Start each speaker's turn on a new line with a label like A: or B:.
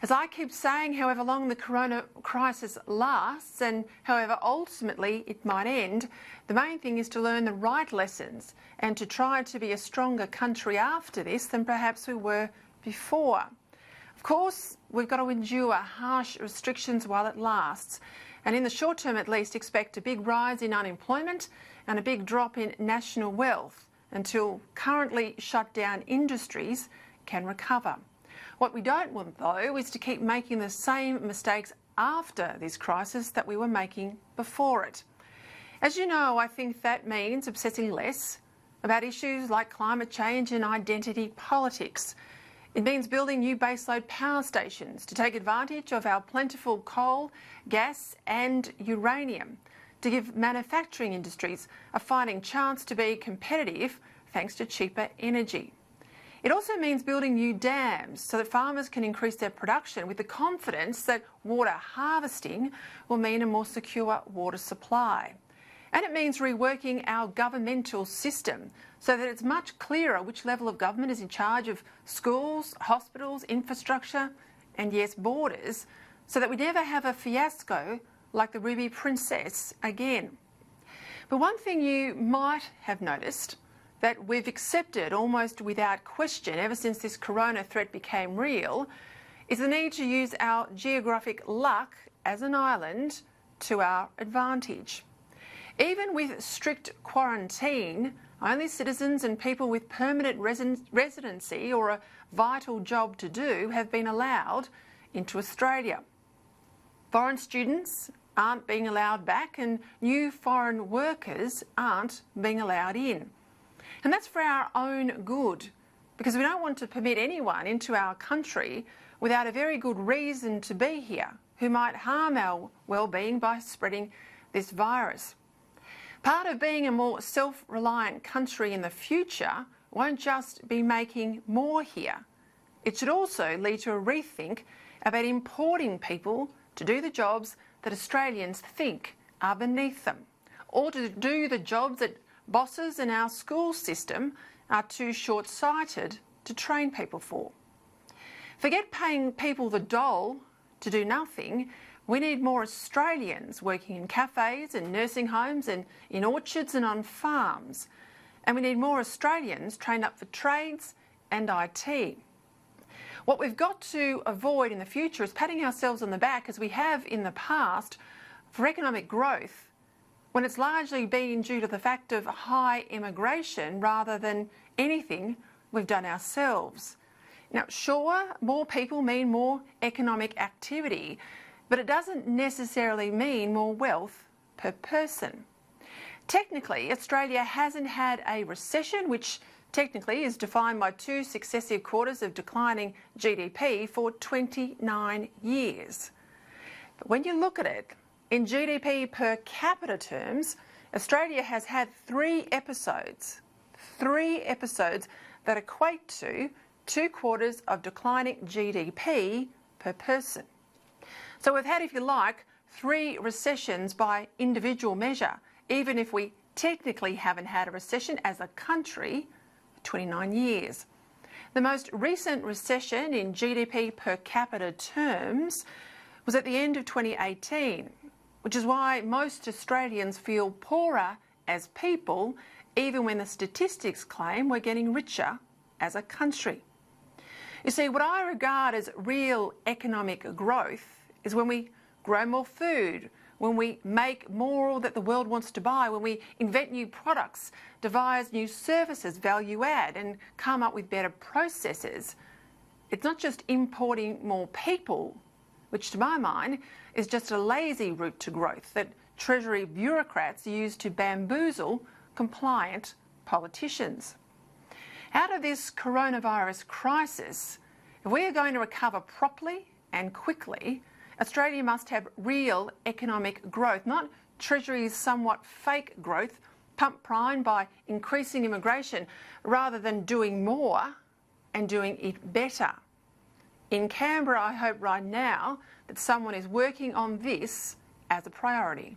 A: As I keep saying, however long the corona crisis lasts and however ultimately it might end, the main thing is to learn the right lessons and to try to be a stronger country after this than perhaps we were before. Of course, we've got to endure harsh restrictions while it lasts, and in the short term at least expect a big rise in unemployment and a big drop in national wealth until currently shut down industries can recover. What we don't want, though, is to keep making the same mistakes after this crisis that we were making before it. As you know, I think that means obsessing less about issues like climate change and identity politics. It means building new baseload power stations to take advantage of our plentiful coal, gas and uranium, to give manufacturing industries a fighting chance to be competitive thanks to cheaper energy. It also means building new dams so that farmers can increase their production with the confidence that water harvesting will mean a more secure water supply. And it means reworking our governmental system so that it's much clearer which level of government is in charge of schools, hospitals, infrastructure and, yes, borders, so that we never have a fiasco like the Ruby Princess again. But one thing you might have noticed that we've accepted almost without question ever since this corona threat became real is the need to use our geographic luck as an island to our advantage. Even with strict quarantine, only citizens and people with permanent residency or a vital job to do have been allowed into Australia. Foreign students aren't being allowed back and new foreign workers aren't being allowed in. And that's for our own good, because we don't want to permit anyone into our country without a very good reason to be here, who might harm our well-being by spreading this virus. Part of being a more self-reliant country in the future won't just be making more here. It should also lead to a rethink about importing people to do the jobs that Australians think are beneath them, or to do the jobs that bosses in our school system are too short-sighted to train people for. Forget paying people the dole to do nothing. We need more Australians working in cafes and nursing homes and in orchards and on farms. And we need more Australians trained up for trades and IT. What we've got to avoid in the future is patting ourselves on the back, as we have in the past, for economic growth when it's largely been due to the fact of high immigration rather than anything we've done ourselves. Now, sure, more people mean more economic activity, but it doesn't necessarily mean more wealth per person. Technically, Australia hasn't had a recession, which technically is defined by 2 successive quarters of declining GDP for 29 years. But when you look at it, in GDP per capita terms, Australia has had 3 episodes that equate to 2 quarters of declining GDP per person. So we've had, if you like, 3 recessions by individual measure, even if we technically haven't had a recession as a country for 29 years. The most recent recession in GDP per capita terms was at the end of 2018, which is why most Australians feel poorer as people, even when the statistics claim we're getting richer as a country. You see, what I regard as real economic growth is when we grow more food, when we make more that the world wants to buy, when we invent new products, devise new services, value add, and come up with better processes. It's not just importing more people, which to my mind is just a lazy route to growth that Treasury bureaucrats use to bamboozle compliant politicians. Out of this coronavirus crisis, if we are going to recover properly and quickly, Australia must have real economic growth, not Treasury's somewhat fake growth, pump primed by increasing immigration, rather than doing more and doing it better. In Canberra, I hope right now that someone is working on this as a priority.